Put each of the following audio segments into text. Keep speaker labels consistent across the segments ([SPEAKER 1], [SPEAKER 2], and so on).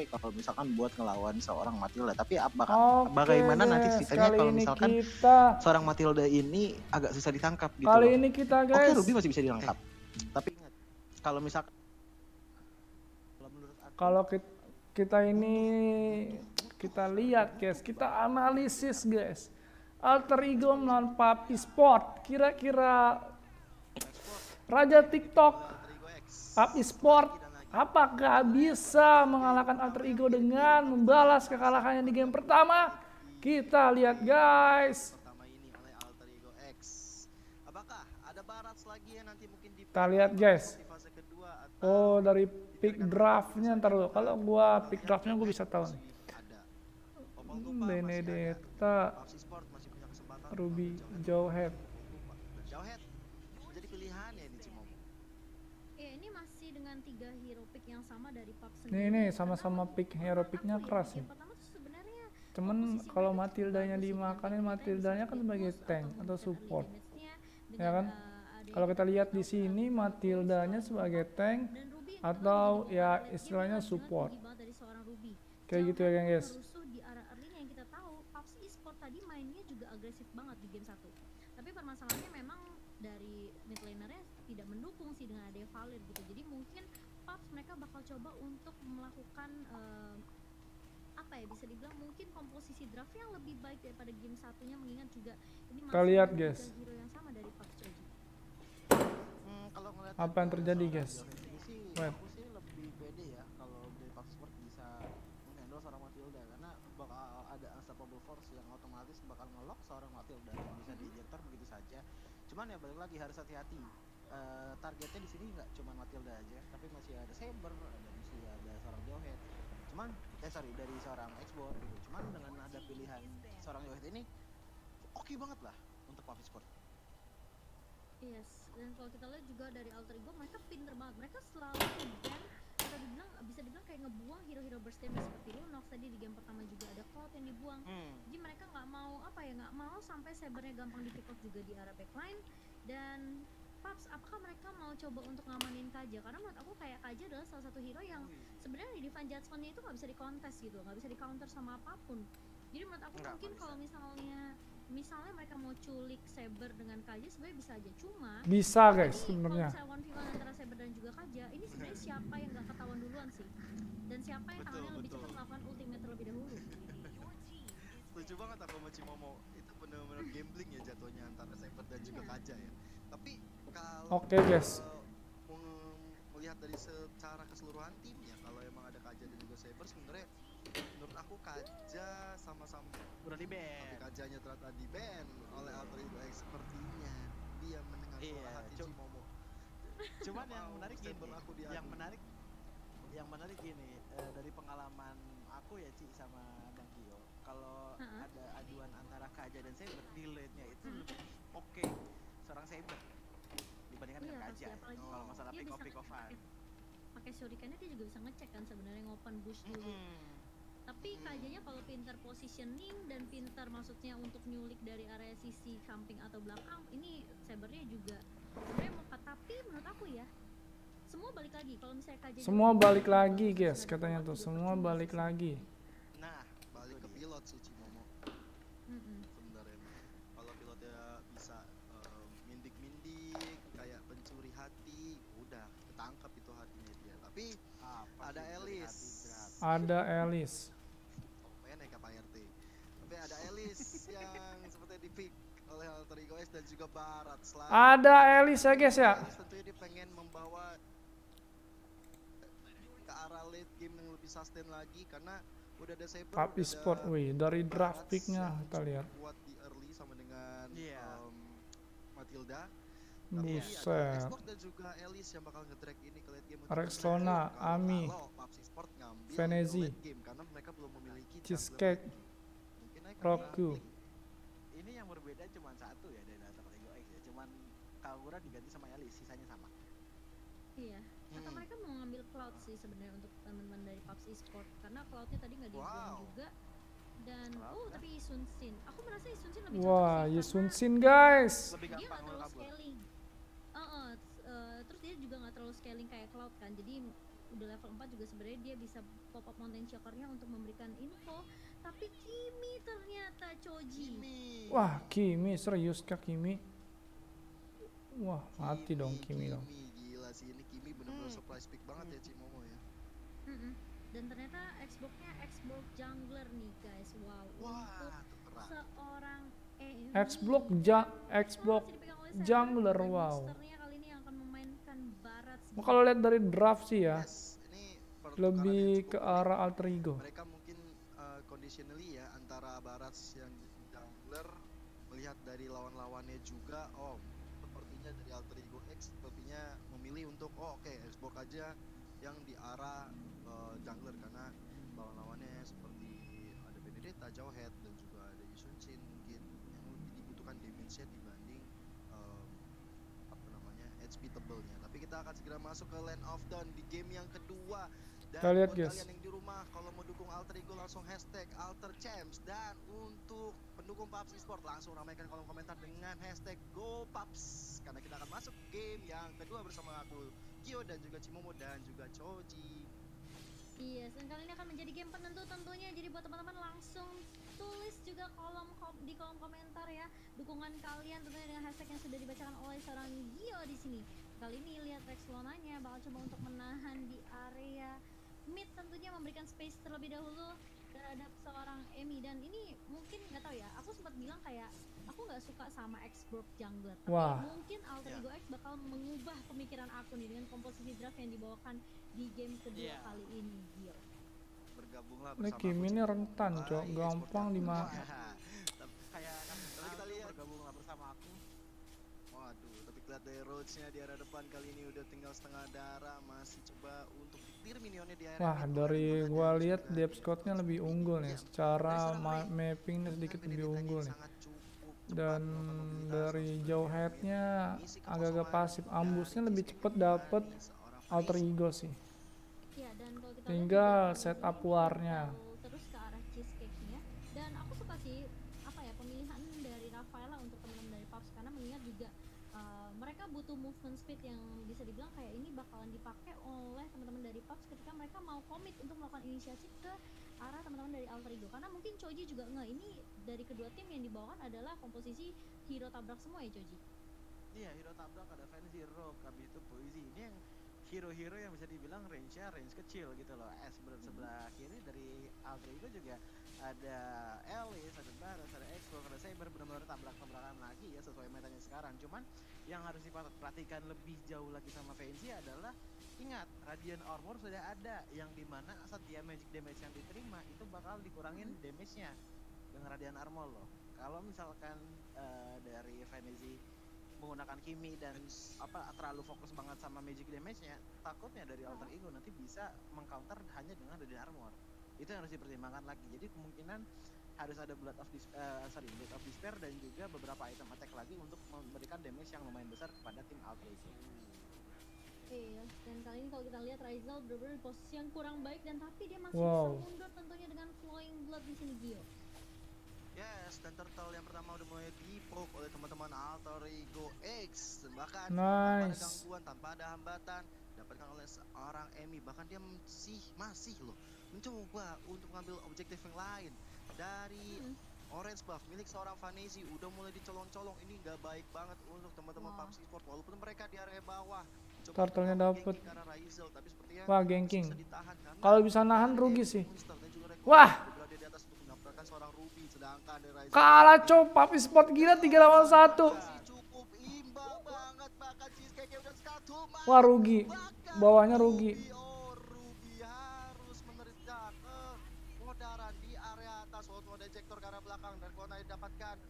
[SPEAKER 1] kalau misalkan buat ngelawan seorang Matilda. Tapi bagaimana
[SPEAKER 2] guys,
[SPEAKER 1] nanti ceritanya kalau misalkan seorang Matilda ini agak susah ditangkap gitu.
[SPEAKER 2] Kali ini kita guys.
[SPEAKER 1] Ruby masih bisa ditangkap. Tapi ingat, kalau misalkan
[SPEAKER 2] kalau kita ini kita lihat guys, kita analisis guys. Alter Ego melawan Papi Sport. Kira-kira Raja TikTok Papi Sport apakah bisa mengalahkan Alter Ego dengan membalas kekalahannya di game pertama? Kita lihat guys. Kita lihat guys. Oh, dari pick draftnya ntar dulu. Kalau gua pick draftnya gua bisa tahu nih. Benedetta, Ruby, Jawhead.
[SPEAKER 3] Jadi pilihan ya ini Cimomo. Ya ini masih dengan 3 hero pick yang sama dari Pub
[SPEAKER 2] Nih
[SPEAKER 3] sendiri.
[SPEAKER 2] sama-sama pick hero picknya keras nih. Cuman kalau Matildanya dimakanin, Matildanya kan sebagai tank atau support, ya kan? Kalau kita lihat di sini Matildanya sebagai tank atau ya istilahnya support. Kayak gitu ya guys.
[SPEAKER 3] Tadi mainnya juga agresif banget di game 1. Tapi permasalahannya memang dari mid lanernya tidak mendukung sih dengan ada Valir gitu. Jadi mungkin Paps mereka bakal coba untuk melakukan apa ya, bisa dibilang mungkin komposisi draft yang lebih baik daripada game satunya, mengingat juga ini masih
[SPEAKER 2] lihat guys.
[SPEAKER 3] hero yang sama dari Paps Choji.
[SPEAKER 2] Apa yang terjadi guys?
[SPEAKER 1] Aku sih lebih pede ya kalau dari Paps Sport bisa menghandle seorang Matilda, karena bakal ada unstoppable force yang otomatis bakal nge-lock seorang Matilda yang bisa di-ejector begitu saja. Cuman ya balik lagi harus hati-hati. Targetnya di sini nggak cuma Matilda aja, tapi masih ada Saber, masih ada seorang Jawhead. Cuman dari seorang Xbox gitu. Cuman dengan ada pilihan seorang Jawhead ini oke banget lah untuk Papi Sport.
[SPEAKER 3] Yes, dan kalau kita lihat juga dari Alter Ego mereka pinter banget. Mereka selalu ban atau bisa dibilang kayak ngebuang hero-hero burst damage seperti Lunox tadi di game pertama juga ada Cloud yang dibuang. Jadi mereka nggak mau sampai Sabernya gampang di pick off juga di arah backline. Dan Paps, apakah mereka mau coba untuk ngamanin Kaja? Karena menurut aku kayak Kaja adalah salah satu hero yang sebenarnya di Divine Judgment-nya itu nggak bisa dikontes gitu, nggak bisa di-counter sama apapun. Jadi menurut aku mungkin kalau misalnya mereka mau culik Saber dengan Kaja sebenarnya bisa aja, cuma
[SPEAKER 2] bisa guys sebenarnya.
[SPEAKER 3] Kalau misalnya 1v1 antara Saber dan juga Kaja, ini sebenarnya siapa yang nggak ketahuan duluan sih, dan siapa yang tangannya lebih cepat melakukan ultimate terlebih dahulu.
[SPEAKER 4] Setuju banget aku sama Cimomo, itu bener-bener gambling ya jatuhnya antara Saber dan juga Kaja ya. Tapi kalau
[SPEAKER 2] guys,
[SPEAKER 4] melihat dari secara keseluruhan tim ya, kalau emang ada Kaja dan juga Saber, sebenarnya menurut aku Kaja sama-sama
[SPEAKER 1] udah di ban.
[SPEAKER 4] Tapi Kajanya ternyata di ban oleh Alter Ego X, sepertinya dia mendengar suara hati Cimomo.
[SPEAKER 1] Cuman yang menarik gini, dari pengalaman aku ya Ci sama Bang Tio, kalau ada aduan antara Kaja dan Saber, delay-nya itu lebih oke seorang Saber dibandingkan dengan Kaja. Kalau masalah pick-off-pick-offan,
[SPEAKER 3] pakai shurikennya dia juga bisa ngecek kan sebenarnya, ngopen bush dulu. Tapi Kajanya kalau pintar positioning dan pintar maksudnya untuk nyulik dari area sisi samping atau belakang, ini Sabernya juga sebenarnya mau, tapi menurut aku ya semua balik lagi. Kalau misalnya Kajanya
[SPEAKER 2] semua balik lagi guys, katanya tuh semua balik lagi.
[SPEAKER 4] Nah, balik ke pilot sih Cimomo. Sebenarnya kalau pilotnya bisa mindik-mindik kayak pencuri hati, udah ketangkap itu hatinya dia. Tapi ada
[SPEAKER 2] Alice.
[SPEAKER 4] Tapi ada Alice yang seperti di pick oleh Alter Ego X dan juga Barat.
[SPEAKER 2] Ada Alice ya guys ya.
[SPEAKER 4] Tentunya dia pengen membawa ke arah late game yang lebih sustain lagi, karena udah ada Saber,
[SPEAKER 2] Papi Sport, dari draft picknya kita lihat.
[SPEAKER 4] Buat di early sama dengan Matilda.
[SPEAKER 2] Buset.
[SPEAKER 4] Xbox dan juga Alice yang bakal nge-drag ini ke late game.
[SPEAKER 2] Rexona, Ami, Venezi,
[SPEAKER 4] karena mereka belum memiliki
[SPEAKER 2] Cheesecake, Roku.
[SPEAKER 1] ini yang berbeda cuma satu ya dari Alter Ego X ya, cuman Kagura diganti sama Alice, sisanya sama.
[SPEAKER 3] Iya, atau mereka mau ngambil Cloud sih sebenarnya untuk teman-teman dari PUBG Esport, karena Cloudnya tadi nggak dibuang juga. Dan tapi Isunsin, aku merasa Isunsin lebih cocok sih,
[SPEAKER 2] Isunsin guys.
[SPEAKER 3] Dia nggak terlalu scaling. Terus dia juga nggak terlalu scaling kayak Cloud kan, jadi udah level 4 juga sebenarnya dia bisa pop up mountain chokernya untuk memberikan info, tapi Kimi ternyata Choji.
[SPEAKER 2] Wah, Kimi serius kah Kimi? Wah, mati dong Kimi dong.
[SPEAKER 4] Gila sih, ini Kimi bener-bener surprise pick banget ya Cimomo ya.
[SPEAKER 3] Dan ternyata Xbox-nya Xbox Jungler nih guys. Wow, untuk seorang
[SPEAKER 2] Xbox
[SPEAKER 3] dipegang oleh
[SPEAKER 2] Jungler,
[SPEAKER 3] dan
[SPEAKER 2] wow.
[SPEAKER 3] monsternya kali ini akan memainkan Barat.
[SPEAKER 2] Kalau lihat dari draft sih ya,
[SPEAKER 4] Ini
[SPEAKER 2] lebih ke arah alter ego.
[SPEAKER 4] Mereka mungkin conditionally ya antara Barat yang Jungler, melihat dari lawan-lawannya juga, oh sepertinya dari alter ego X sepertinya memilih untuk oke, Xbox aja yang di arah jungler, karena lawan-lawannya seperti ada Benedetta, Jawhead, dan juga ada Yusun Shin mungkin yang lebih dibutuhkan damage-nya dibanding HP tebelnya. Tapi kita akan segera masuk ke Land of Dawn di game yang kedua. Dan
[SPEAKER 2] kita lihat
[SPEAKER 4] buat
[SPEAKER 2] guys,
[SPEAKER 4] kalian yang di rumah, kalau mau dukung Alter Ego langsung hashtag AlterChamps, dan untuk pendukung PUBG Sport langsung ramaikan kolom komentar dengan hashtag GoPubs, karena kita akan masuk game yang kedua bersama aku Gio dan juga Cimomo dan juga Choji.
[SPEAKER 3] Yes, dan kali ini akan menjadi game penentu tentunya. Jadi buat teman-teman langsung tulis juga di kolom komentar ya dukungan kalian tentunya dengan hashtag yang sudah dibacakan oleh seorang Gio di sini. Kali ini lihat Rex Lonanya bakal coba untuk menahan di area mid, tentunya memberikan space terlebih dahulu terhadap seorang Emi. Dan ini mungkin nggak tahu ya, aku sempat bilang kayak aku nggak suka sama Xbox Jungler, tapi mungkin Alter Ego X bakal mengubah pemikiran aku nih dengan komposisi draft yang dibawakan di game kedua kali ini. Gio,
[SPEAKER 4] bergabunglah
[SPEAKER 2] ini
[SPEAKER 4] bersama
[SPEAKER 2] Kimi ini rentan cok, gampang dimakan.
[SPEAKER 1] Kayak kita lihat bergabunglah bersama aku.
[SPEAKER 4] Waduh, tapi lihat dari roads-nya di area depan kali ini udah tinggal setengah darah, masih coba untuk ditir minionnya di area.
[SPEAKER 2] Wah, dari gua lihat depth scout-nya lebih unggul nih, secara mappingnya sedikit lebih unggul nih. Dan dari jauh headnya agak-agak pasif, ambusnya lebih cepet dapet alter ego sih.
[SPEAKER 3] Ya, dan kalau kita
[SPEAKER 2] tinggal setup warnya
[SPEAKER 3] terus ke arah cheesecake-nya. Dan aku suka sih apa ya pemilihan dari Rafaela untuk teman-teman dari PUBG, karena mengingat juga mereka butuh movement speed yang bisa dibilang kayak ini bakalan dipakai oleh teman-teman dari PUBG ketika mereka mau komit untuk melakukan inisiatif ke arah teman-teman dari alter ego. Karena mungkin Choji juga ini dari kedua tim yang dibawakan adalah komposisi hero tabrak semua ya Choji.
[SPEAKER 1] Iya, hero tabrak, ada Fan Zero, habis itu Poisi. Ini yang hero-hero yang bisa dibilang range-nya range kecil gitu loh. Sebelah kiri dari alter ego juga ada Elise, ada Baras, ada Expo, ada Saber, benar-benar tabrak-tabrakan lagi ya sesuai metanya sekarang. Cuman yang harus diperhatikan lebih jauh lagi sama Fancy adalah ingat Radiant Armor sudah ada, yang dimana setiap magic damage yang diterima itu bakal dikurangin damage-nya dengan Radiant Armor loh. Kalau misalkan dari Fantasy menggunakan Kimi dan terlalu fokus banget sama magic damage-nya, takutnya dari alter ego nanti bisa mengcounter hanya dengan Radiant Armor. Itu yang harus dipertimbangkan lagi. Jadi kemungkinan harus ada Blood of Despair dan juga beberapa item attack lagi untuk memberikan damage yang lumayan besar kepada tim alter ego.
[SPEAKER 3] Iya, dan kali ini kalau kita lihat Rizal benar-benar di posisi yang kurang baik, dan tapi dia masih bisa mundur tentunya dengan Flowing Blood di sini Gio.
[SPEAKER 4] Yes, dan turtle yang pertama udah mulai dipoke oleh teman-teman Alter Ego X, dan bahkan tanpa ada gangguan, tanpa ada hambatan dapatkan oleh seorang Emi. Bahkan dia masih loh mencoba untuk mengambil objektif yang lain dari orange buff milik seorang Vanesi. Udah mulai dicolong-colong, ini gak baik banget untuk teman-teman PUBG Sport, walaupun mereka di area bawah.
[SPEAKER 2] Turtle-nya dapet.
[SPEAKER 4] Tapi
[SPEAKER 2] wah, ganking. Kalau bisa nahan rugi sih. Wah, kalah cok, PUBG Sport gila 3 lawan 1. Wah, rugi. Bawahnya rugi.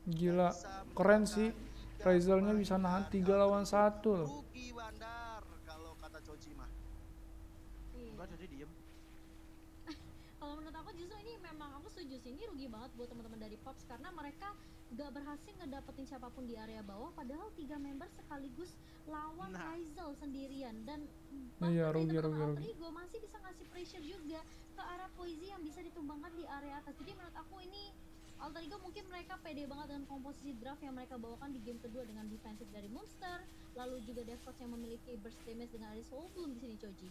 [SPEAKER 2] Gila, keren sih. Rizalnya bisa nahan 3 lawan 1 loh.
[SPEAKER 4] Rugi bandar kalau kata Choji mah.
[SPEAKER 1] Enggak, Choji diem.
[SPEAKER 3] Kalau menurut aku justru ini memang aku setuju sih, ini rugi banget buat teman-teman dari PUBG karena mereka gak berhasil ngedapetin siapapun di area bawah, padahal 3 member sekaligus lawan Rizal sendirian. Dan
[SPEAKER 2] iya,
[SPEAKER 3] bahkan
[SPEAKER 2] rugi.
[SPEAKER 3] Alter Ego masih bisa ngasih pressure juga ke arah Poisi yang bisa ditumbangkan di area atas. Jadi menurut aku ini Alter Ego mungkin mereka pede banget dengan komposisi draft yang mereka bawakan di game kedua dengan defensif dari Monster, lalu juga Devox yang memiliki burst damage dengan ada Soul Bloom di sini Choji.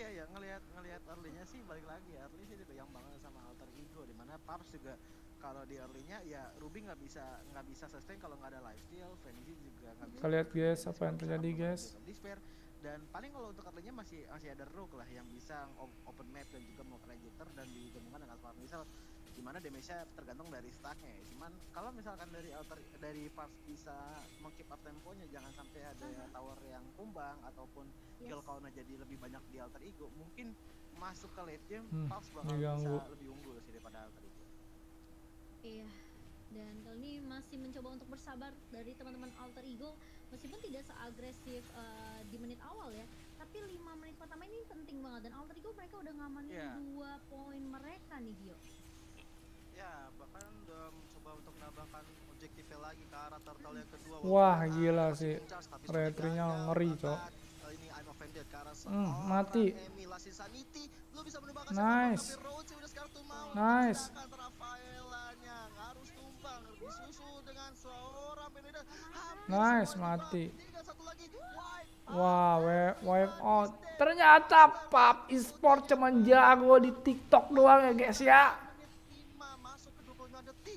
[SPEAKER 1] ya ngelihat early-nya sih balik lagi early sih dipegang banget sama Alter Ego, dimana Pars juga kalau di early-nya ya Ruby nggak bisa sustain kalau nggak ada lifesteal, Frenzy juga nggak bisa.
[SPEAKER 2] Kita lihat guys apa yang terjadi guys.
[SPEAKER 1] Despair. Dan paling kalau untuk early-nya masih ada Rogue lah yang bisa open map dan juga mau Predator dan digabungkan dengan Spark Missile, dimana damage-nya tergantung dari stack-nya ya. Cuman kalau misalkan dari Pars bisa meng-keep up temponya, jangan sampai ada tower yang tumbang ataupun kill count-nya jadi lebih banyak di Alter Ego, mungkin masuk ke late game Pars bakal bisa lebih unggul sih daripada Alter Ego.
[SPEAKER 3] Iya, dan kali ini masih mencoba untuk bersabar dari teman-teman Alter Ego, meskipun tidak seagresif di menit awal ya, tapi 5 menit pertama ini penting banget, dan Alter Ego mereka udah ngamanin 2 poin mereka nih Gio.
[SPEAKER 4] Ya, bahkan udah mencoba untuk menambahkan objektifnya lagi ke arah turtle yang kedua.
[SPEAKER 2] Wah gila sih, retrinya ngeri cok.
[SPEAKER 4] Ini I'm offended ke arah
[SPEAKER 2] mati.
[SPEAKER 4] Emi Lasisaniti belum bisa menembakkan
[SPEAKER 2] nice. Nice.
[SPEAKER 4] Harus tumbang, disusul dengan seorang Benedetta.
[SPEAKER 2] Nice, mati. Wah, wipe out. Ternyata PUBG Esport cuman jago di TikTok doang ya guys ya.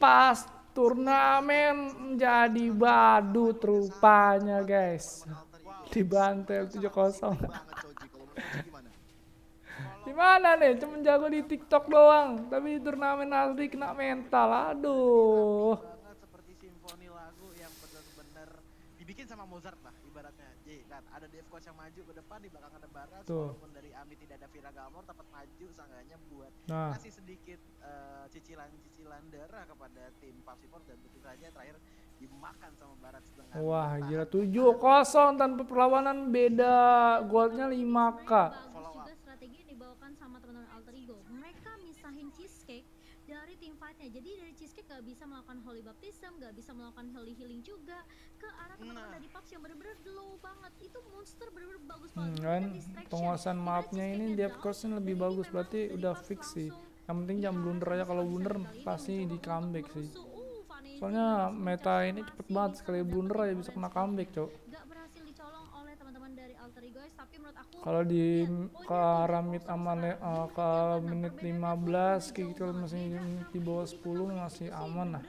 [SPEAKER 2] Pas turnamen menjadi badut rupanya guys. Dibantai 7-0. Gimana nih, cuma jago di TikTok doang, tapi turnamen asli kena mental, aduh.
[SPEAKER 1] Banget seperti simfoni lagu yang benar-benar dibikin sama Mozart lah ibaratnya. Jadi ada Dev Coach yang maju ke depan, di belakang ada Baras, walaupun dari Ami tidak ada Vira Galmor, dapat maju seenggaknya buat kasih sedikit cicilan darah kepada tim PUBG Sport, dan tentu saja terakhir dimakan sama Barat dengan
[SPEAKER 2] wah gila 7-0 tanpa perlawanan, beda goldnya 5k.
[SPEAKER 3] Juga strategi yang dibawakan sama teman-teman Alter Ego, mereka misahin Cheesecake dari tim fightnya, jadi dari Cheesecake gak bisa melakukan Holy Baptism, gak bisa melakukan Holy Healing juga ke arah teman-teman dari PUBG yang bener-bener low banget. Itu monster bener-bener bagus banget
[SPEAKER 2] kan penguasaan mapnya ini Dev Coach lebih bagus, berarti udah fix sih. Yang penting jangan blunder aja, kalau blunder pasti di comeback sih. Soalnya meta ini cepet banget, sekali blunder aja bisa kena comeback cok.
[SPEAKER 3] Gak berhasil dicolong oleh teman-teman dari Alter Ego, tapi menurut aku
[SPEAKER 2] kalau di ke arah mid aman ke menit 15 kayak gitu, masih menit di bawah 10 masih aman lah.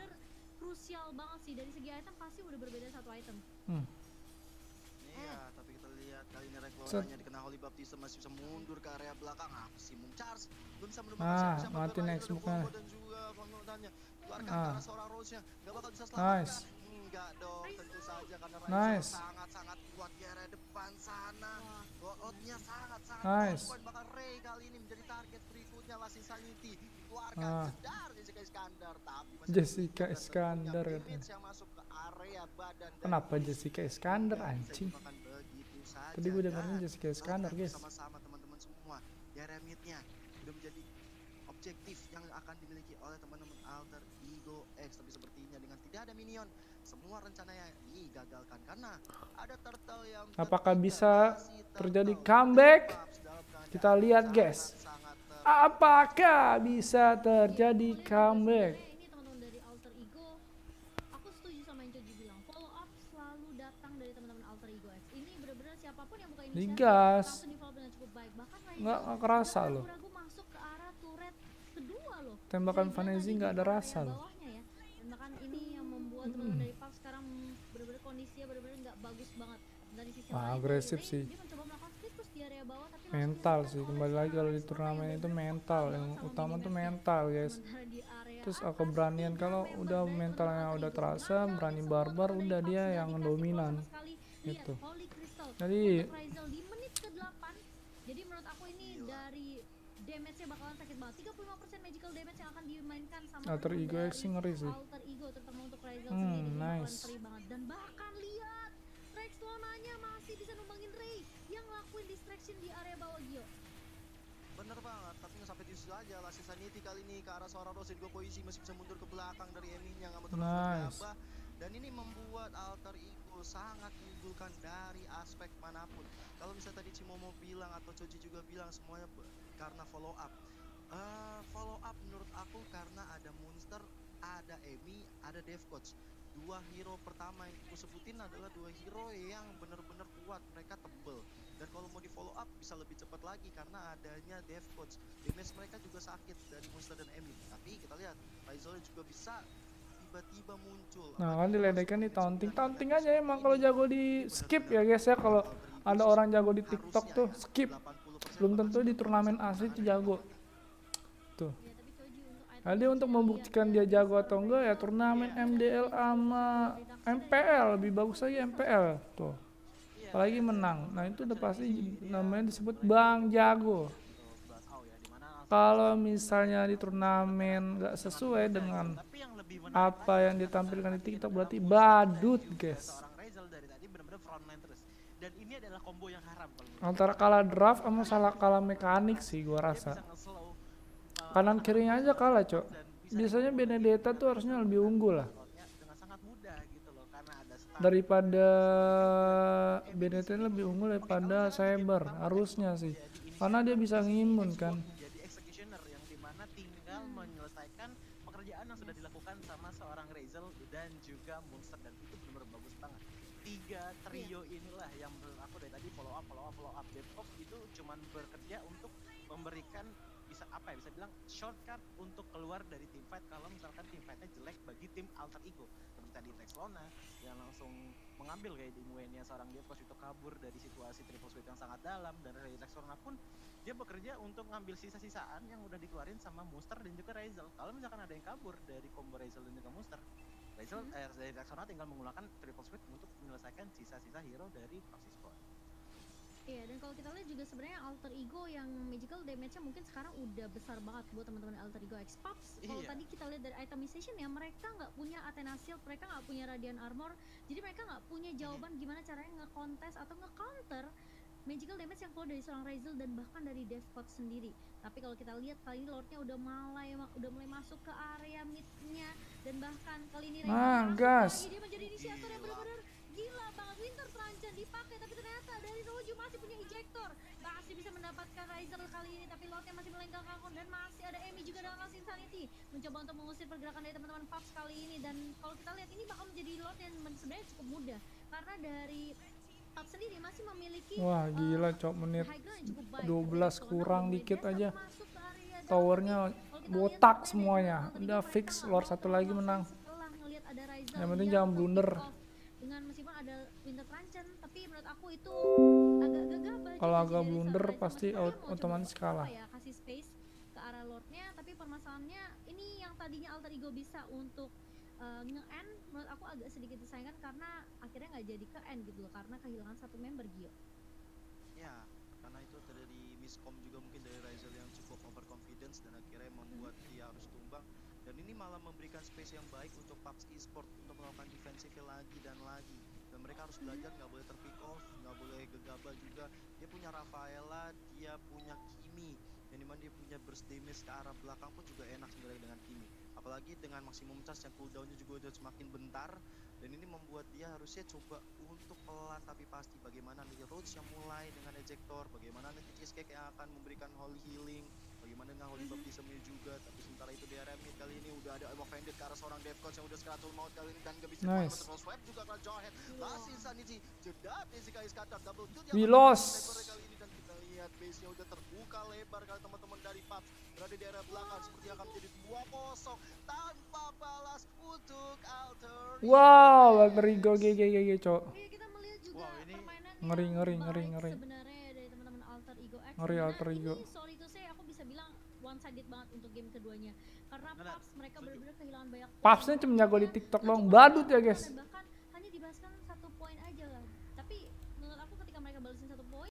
[SPEAKER 3] Krusial banget sih, dari segi item pasti udah berbeda satu item.
[SPEAKER 4] Iya, tapi kita lihat kali ini Reklonanya dikena Holy Baptism, masih bisa mundur ke area belakang. Simum Charge belum bisa menemukan siapa-siapa,
[SPEAKER 2] mati next mukanya.
[SPEAKER 4] Dan juga penggunaannya keluarkan ke arah seorang Rose-nya, gak bakal bisa selamatkan. Enggak dong, tentu saja karena Raizo sangat-sangat kuat di area depan sana. Outnya sangat-sangat kuat, bakal Ray kali ini menjadi target berikutnya. Lasisaniti keluarkan jedar Jessica Iskandar, tapi
[SPEAKER 2] Jessica Iskandar
[SPEAKER 4] yang masuk ke area badan.
[SPEAKER 2] Kenapa Jessica Iskandar anjing? Tadi gue dengarnya Jessica Iskandar guys.
[SPEAKER 4] Sama-sama teman-teman semua di area midnya udah menjadi objektif yang akan dimiliki oleh teman-teman Alter Ego X, tapi sepertinya dengan tidak ada minion, semua rencananya digagalkan karena ada turtle yang
[SPEAKER 2] apakah bisa terjadi comeback? Kita lihat guys, apakah bisa terjadi comeback?
[SPEAKER 3] Ini teman-teman dari Alter Ego, aku setuju sama yang Coji bilang, follow up selalu datang dari teman-teman Alter Ego X. Ini benar-benar siapapun yang buka inisiatif
[SPEAKER 2] digas,
[SPEAKER 3] langsung di follow dengan cukup baik. Bahkan
[SPEAKER 2] nggak kerasa loh.
[SPEAKER 3] ragu masuk ke arah turret kedua loh.
[SPEAKER 2] Tembakan Vanessa nggak ada rasa loh.
[SPEAKER 3] Ya. Dan bahkan ini yang membuat teman-teman dari PUBG sekarang benar-benar kondisinya benar-benar nggak bagus banget. Dari sisi lain,
[SPEAKER 2] agresif sih.
[SPEAKER 3] Dia mencoba melakukan split push di area bawah, tapi
[SPEAKER 2] mental sih, kembali lagi kalau di turnamen itu mental, yang utama tuh mental guys. Terus keberanian, kalau udah mentalnya udah terasa, berani barbar, udah dia yang dominan itu. Jadi
[SPEAKER 3] di menit ke-8, jadi menurut aku ini dari damage-nya bakalan sakit banget. 35% magical damage yang akan dimainkan sama
[SPEAKER 2] Alter Ego X ngeri sih.
[SPEAKER 3] Alter Ego, terutama untuk Ryzel sendiri,
[SPEAKER 2] nice.
[SPEAKER 3] ngeri banget. Dan bahkan lihat Rexlonanya masih bisa numbangin Ray yang ngelakuin distraction di area bawah Gio.
[SPEAKER 4] Bener banget, tapi nggak sampai di situ aja. Lasisaniti kali ini ke arah seorang Rose, dua posisi masih bisa mundur ke belakang dari Eminya, nggak mau terus bergabah. Dan ini membuat Alter Ego sangat diunggulkan dari aspek manapun. Kalau misalnya tadi Cimomo bilang atau Coji juga bilang semuanya karena follow up. Follow up menurut aku karena ada Monster, ada Emi, ada Dev Coach. Dua hero pertama yang aku sebutin adalah dua hero yang benar-benar kuat, mereka tebel. Dan kalau mau di follow up bisa lebih cepat lagi karena adanya dev coach. Damage mereka juga sakit dari Monster dan Emi. Tapi kita lihat Rizal juga bisa tiba-tiba muncul.
[SPEAKER 2] Nah kan diledekan nih taunting aja emang kalau jago di skip ya guys ya. Kalau ada orang jago di TikTok tuh skip, belum tentu di turnamen asli tuh jago tuh.
[SPEAKER 3] Ya, tapi Choji untuk item
[SPEAKER 2] Jadi untuk membuktikan dia jago atau enggak ya turnamen MDL sama MPL, lebih bagus lagi MPL tuh. Apalagi menang. Nah itu udah pasti namanya disebut Bang Jago. Kalau misalnya di turnamen nggak sesuai dengan apa yang ditampilkan di TikTok berarti badut guys.
[SPEAKER 1] Seorang Rizal dari tadi benar-benar frontline terus. Dan ini adalah combo yang haram kalau menurut
[SPEAKER 2] Antara kalah draft sama salah kalah mekanik sih gua
[SPEAKER 1] gue. Dia
[SPEAKER 2] rasa.
[SPEAKER 1] bisa nge-slow
[SPEAKER 2] Kanan kirinya aja kalah cok. Biasanya Benedetta tuh harusnya lebih unggul lah
[SPEAKER 1] slotnya dengan sangat mudah gitu loh karena ada stun.
[SPEAKER 2] daripada Benedetta lebih unggul daripada Saber harusnya sih. Karena dia bisa ngimun kan.
[SPEAKER 1] Menjadi executioner yang dimana tinggal menyelesaikan pekerjaan yang sudah dilakukan sama seorang Rizal dan juga Monster, dan itu benar-benar bagus banget. Tiga trio inilah yang menurut aku dari tadi follow up. Depok itu cuman bekerja untuk memberikan bisa apa ya, bisa bilang shortcut untuk keluar dari team fight kalau misalkan team fightnya jelek bagi tim Alter Ego. Seperti tadi Texlona yang langsung mengambil kayak di Muenia seorang Depok itu kabur dari situasi triple sweep yang sangat dalam, dan dari Texlona pun dia bekerja untuk ngambil sisa-sisaan yang udah dikeluarin sama Monster dan juga Rizal. Kalau misalkan ada yang kabur dari combo Rizal dan juga Monster, Rizal dari Texlona tinggal menggunakan triple sweep untuk menyelesaikan sisa-sisa hero dari Proxy Squad.
[SPEAKER 3] Iya, dan kalau kita lihat juga sebenarnya Alter Ego yang magical damage-nya mungkin sekarang udah besar banget buat teman-teman Alter Ego X Pops. Kalau
[SPEAKER 1] Iya.
[SPEAKER 3] tadi kita lihat dari itemization ya, mereka nggak punya Athena Shield, mereka nggak punya Radiant Armor, jadi mereka nggak punya jawaban gimana caranya nge-contest atau nge-counter magical damage yang keluar dari seorang Rizal dan bahkan dari Deathpot sendiri. Tapi kalau kita lihat kali ini Lordnya udah mulai masuk ke area mid-nya, dan bahkan kali ini Rizal masuk
[SPEAKER 2] gas.
[SPEAKER 3] lagi, dia menjadi inisiator yang benar-benar gila banget. Winter Tranchen dipakai, tapi ternyata dari Roju masih punya ejector, masih bisa mendapatkan Rizal kali ini, tapi Lordnya masih melenggang akun, dan masih ada Emi juga dalam kelas Insanity mencoba untuk mengusir pergerakan dari teman-teman Pups kali ini. Dan kalau kita lihat ini bakal menjadi Lord yang sebenarnya cukup mudah karena dari Pups sendiri masih memiliki
[SPEAKER 2] Wah gila cok, menit
[SPEAKER 3] high ground yang cukup baik.
[SPEAKER 2] 12 kurang dikit aja.
[SPEAKER 3] Masuk ke area dalam
[SPEAKER 2] Towernya
[SPEAKER 3] mid. Kalau kita
[SPEAKER 2] botak
[SPEAKER 3] lihat
[SPEAKER 2] semuanya.
[SPEAKER 3] Alter Ego
[SPEAKER 2] Udah
[SPEAKER 3] mereka
[SPEAKER 2] fix
[SPEAKER 3] nggak
[SPEAKER 2] Lord
[SPEAKER 3] mau
[SPEAKER 2] satu lagi
[SPEAKER 3] terlalu
[SPEAKER 2] menang.
[SPEAKER 3] setelah ngelihat ada Rizal
[SPEAKER 2] Yang penting
[SPEAKER 3] yang
[SPEAKER 2] jangan blunder.
[SPEAKER 3] pick off dengan meskipun ada Winter Tranchen, tapi menurut aku itu agak gegabah.
[SPEAKER 2] Kalau
[SPEAKER 3] juga
[SPEAKER 2] agak
[SPEAKER 3] sih dari
[SPEAKER 2] blunder
[SPEAKER 3] seorang Rizal,
[SPEAKER 2] pasti
[SPEAKER 3] meskipun dia mau
[SPEAKER 2] otomatis
[SPEAKER 3] coba,
[SPEAKER 2] kalah.
[SPEAKER 3] apa ya, kasih space ke arah Lordnya, tapi permasalahannya ini yang tadinya Alter Ego bisa untuk nge-end, menurut aku agak sedikit disayangkan karena akhirnya nggak jadi ke end gitu loh, karena kehilangan satu member Gio.
[SPEAKER 4] Ya, karena itu terjadi miskom juga mungkin dari Rizal yang cukup overconfidence dan akhirnya membuat dia harus tumbang. Dan ini malah memberikan space yang baik untuk Pups Esport untuk melakukan defensif lagi dan lagi. Dan mereka harus belajar, nggak boleh terpick off, nggak boleh gegabah juga. Dia punya Rafaela, dia punya Kimi, yang dimana dia punya burst damage ke arah belakang pun juga enak sebenarnya dengan Kimi. Apalagi dengan maksimum charge yang cooldownnya juga udah semakin bentar. Dan ini membuat dia harusnya coba untuk pelan tapi pasti. Bagaimana nanti Roach yang mulai dengan ejector, bagaimana nanti Cheesecake yang akan memberikan holy healing, bagaimana dengan holy baptismnya juga. Tapi sementara itu di area mid kali ini udah ada Emo Vended ke arah seorang Death Coach yang udah Scrattle Maut kali ini, dan gak bisa
[SPEAKER 2] Nice.
[SPEAKER 4] terus swipe juga ke Jawhead. Last Insanity, jeda Jessica Iskandar double kill
[SPEAKER 2] We
[SPEAKER 4] yang
[SPEAKER 2] lost.
[SPEAKER 4] lebar kali ini, dan kita lihat base-nya udah terbuka lebar kali teman-teman dari Pups berada di area belakang, seperti akan menjadi 2-0 tanpa balas untuk Alter.
[SPEAKER 2] Wow, Alter Ego GG cok.
[SPEAKER 3] Iya, kita melihat juga
[SPEAKER 1] Wow, ini
[SPEAKER 3] permainan
[SPEAKER 2] ngeri,
[SPEAKER 3] yang
[SPEAKER 2] ngeri,
[SPEAKER 3] baik
[SPEAKER 2] ngeri, ngeri.
[SPEAKER 3] sebenarnya dari teman-teman Alter Ego X.
[SPEAKER 2] Ngeri
[SPEAKER 3] Dimana
[SPEAKER 2] Alter Ego.
[SPEAKER 3] Ini sorry to say, aku bisa bilang one sided banget untuk game keduanya karena
[SPEAKER 1] Benar,
[SPEAKER 3] Pups mereka benar-benar kehilangan banyak poin.
[SPEAKER 2] Pupsnya cuma jago di
[SPEAKER 3] Mereka
[SPEAKER 2] TikTok
[SPEAKER 3] cuma
[SPEAKER 2] doang,
[SPEAKER 3] jago
[SPEAKER 2] badut
[SPEAKER 3] di
[SPEAKER 2] ya
[SPEAKER 3] TikTok
[SPEAKER 2] guys.
[SPEAKER 3] dan bahkan hanya dibahaskan 1 poin aja lah. Tapi menurut aku ketika mereka balesin 1 poin